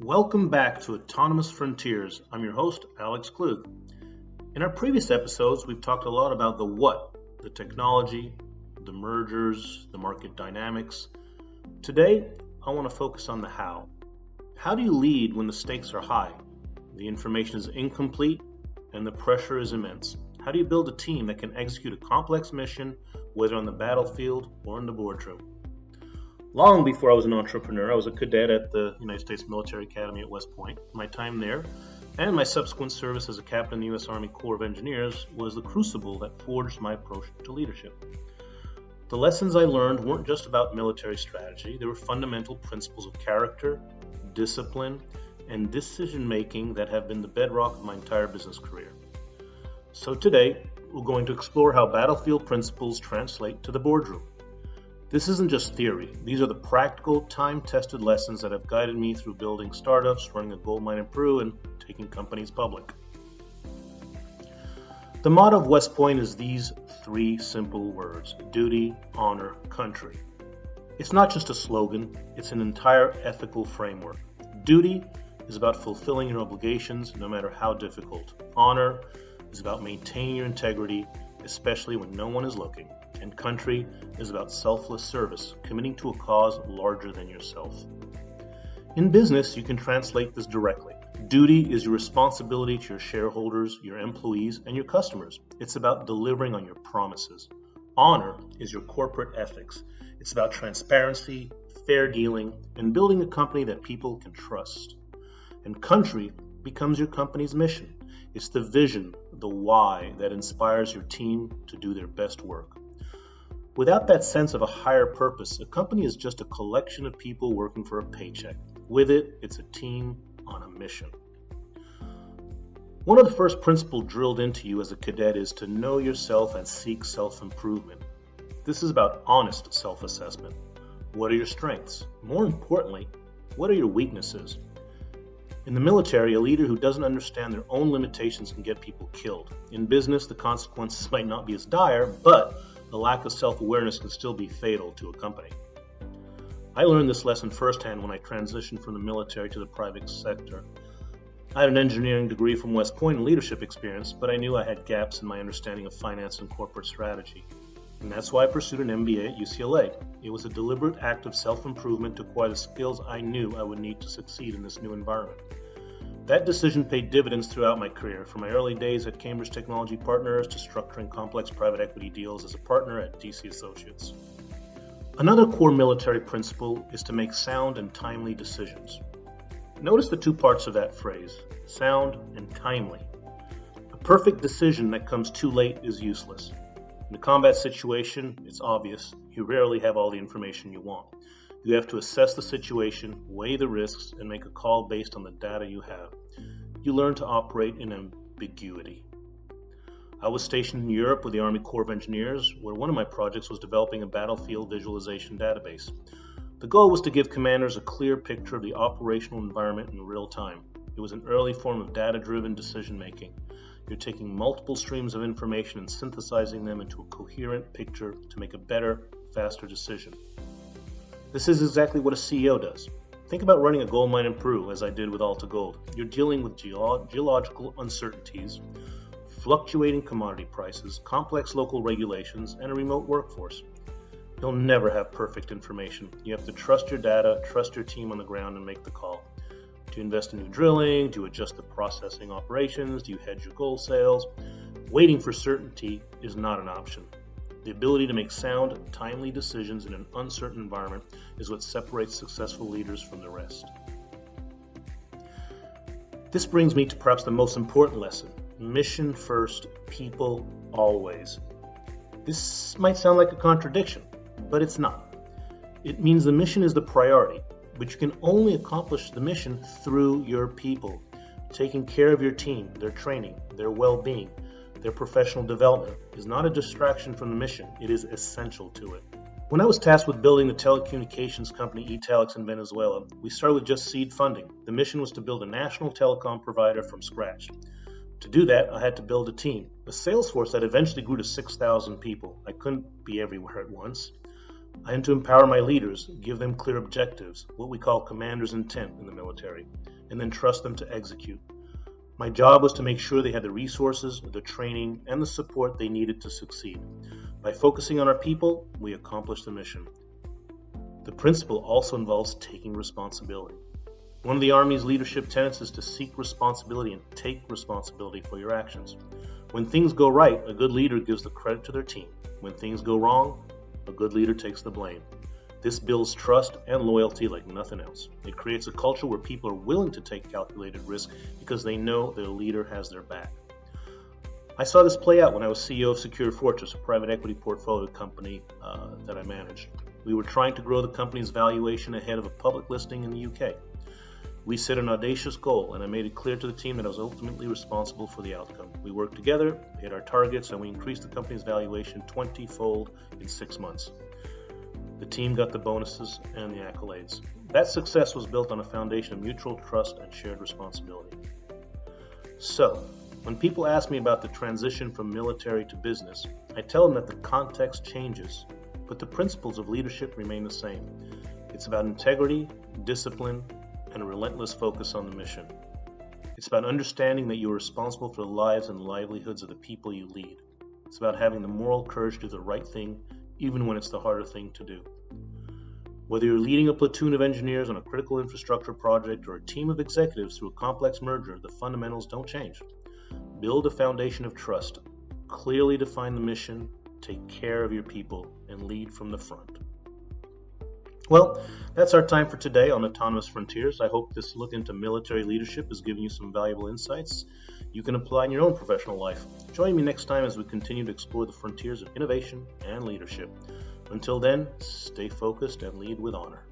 Welcome back to Autonomous Frontiers. I'm your host, Alex Clug. In our previous episodes, we've talked a lot about the what, the technology, the mergers, the market dynamics. Today, I want to focus on the how. How do you lead when the stakes are high, the information is incomplete, and the pressure is immense? How do you build a team that can execute a complex mission, whether on the battlefield or in the boardroom? Long before I was an entrepreneur, I was a cadet at the United States Military Academy at West Point. My time there and my subsequent service as a captain in the U.S. Army Corps of Engineers was the crucible that forged my approach to leadership. The lessons I learned weren't just about military strategy. They were fundamental principles of character, discipline, and decision-making that have been the bedrock of my entire business career. So today, we're going to explore how battlefield principles translate to the boardroom. This isn't just theory. These are the practical, time-tested lessons that have guided me through building startups, running a gold mine in Peru, and taking companies public. The motto of West Point is these three simple words: duty, honor, country. It's not just a slogan, it's an entire ethical framework. Duty is about fulfilling your obligations, no matter how difficult. Honor is about maintaining your integrity, especially when no one is looking. And country is about selfless service, committing to a cause larger than yourself. In business, you can translate this directly. Duty is your responsibility to your shareholders, your employees, and your customers. It's about delivering on your promises. Honor is your corporate ethics. It's about transparency, fair dealing, and building a company that people can trust. And country becomes your company's mission. It's the vision, the why, that inspires your team to do their best work. Without that sense of a higher purpose, a company is just a collection of people working for a paycheck. With it, it's a team on a mission. One of the first principles drilled into you as a cadet is to know yourself and seek self-improvement. This is about honest self-assessment. What are your strengths? More importantly, what are your weaknesses? In the military, a leader who doesn't understand their own limitations can get people killed. In business, the consequences might not be as dire, but the lack of self-awareness can still be fatal to a company. I learned this lesson firsthand when I transitioned from the military to the private sector. I had an engineering degree from West Point and leadership experience, but I knew I had gaps in my understanding of finance and corporate strategy. And that's why I pursued an MBA at UCLA. It was a deliberate act of self-improvement to acquire the skills I knew I would need to succeed in this new environment. That decision paid dividends throughout my career, from my early days at Cambridge Technology Partners to structuring complex private equity deals as a partner at DC Associates. Another core military principle is to make sound and timely decisions. Notice the two parts of that phrase, sound and timely. A perfect decision that comes too late is useless. In a combat situation, it's obvious. You rarely have all the information you want. You have to assess the situation, weigh the risks, and make a call based on the data you have. You learn to operate in ambiguity. I was stationed in Europe with the Army Corps of Engineers, where one of my projects was developing a battlefield visualization database. The goal was to give commanders a clear picture of the operational environment in real time. It was an early form of data-driven decision-making. You're taking multiple streams of information and synthesizing them into a coherent picture to make a better, faster decision. This is exactly what a CEO does. Think about running a gold mine in Peru, as I did with Alta Gold. You're dealing with geological uncertainties, fluctuating commodity prices, complex local regulations, and a remote workforce. You'll never have perfect information. You have to trust your data, trust your team on the ground, and make the call. Do you invest in new drilling? Do you adjust the processing operations? Do you hedge your gold sales? Waiting for certainty is not an option. The ability to make sound, timely decisions in an uncertain environment is what separates successful leaders from the rest. This brings me to perhaps the most important lesson: mission first, people always. This might sound like a contradiction, but it's not. It means the mission is the priority, but you can only accomplish the mission through your people. Taking care of your team, their training, their well-being, their professional development is not a distraction from the mission, it is essential to it. When I was tasked with building the telecommunications company Alex in Venezuela, we started with just seed funding. The mission was to build a national telecom provider from scratch. To do that, I had to build a team, a sales force that eventually grew to 6,000 people. I couldn't be everywhere at once. I aim to empower my leaders, give them clear objectives, what we call commander's intent in the military, and then trust them to execute. My job was to make sure they had the resources, the training, and the support they needed to succeed. By focusing on our people, we accomplished the mission. The principle also involves taking responsibility. One of the Army's leadership tenets is to seek responsibility and take responsibility for your actions. When things go right, a good leader gives the credit to their team. When things go wrong, a good leader takes the blame. This builds trust and loyalty like nothing else. It creates a culture where people are willing to take calculated risk because they know their leader has their back. I saw this play out when I was CEO of Secure Fortress, a private equity portfolio company that I managed. We were trying to grow the company's valuation ahead of a public listing in the UK. We set an audacious goal, and I made it clear to the team that I was ultimately responsible for the outcome. We worked together, hit our targets, and we increased the company's valuation 20-fold in 6 months. The team got the bonuses and the accolades. That success was built on a foundation of mutual trust and shared responsibility. So, when people ask me about the transition from military to business, I tell them that the context changes, but the principles of leadership remain the same. It's about integrity, discipline, and a relentless focus on the mission. It's about understanding that you are responsible for the lives and livelihoods of the people you lead. It's about having the moral courage to do the right thing, even when it's the harder thing to do. Whether you're leading a platoon of engineers on a critical infrastructure project or a team of executives through a complex merger, the fundamentals don't change. Build a foundation of trust, clearly define the mission, take care of your people, and lead from the front. Well, that's our time for today on Autonomous Frontiers. I hope this look into military leadership has given you some valuable insights you can apply in your own professional life. Join me next time as we continue to explore the frontiers of innovation and leadership. Until then, stay focused and lead with honor.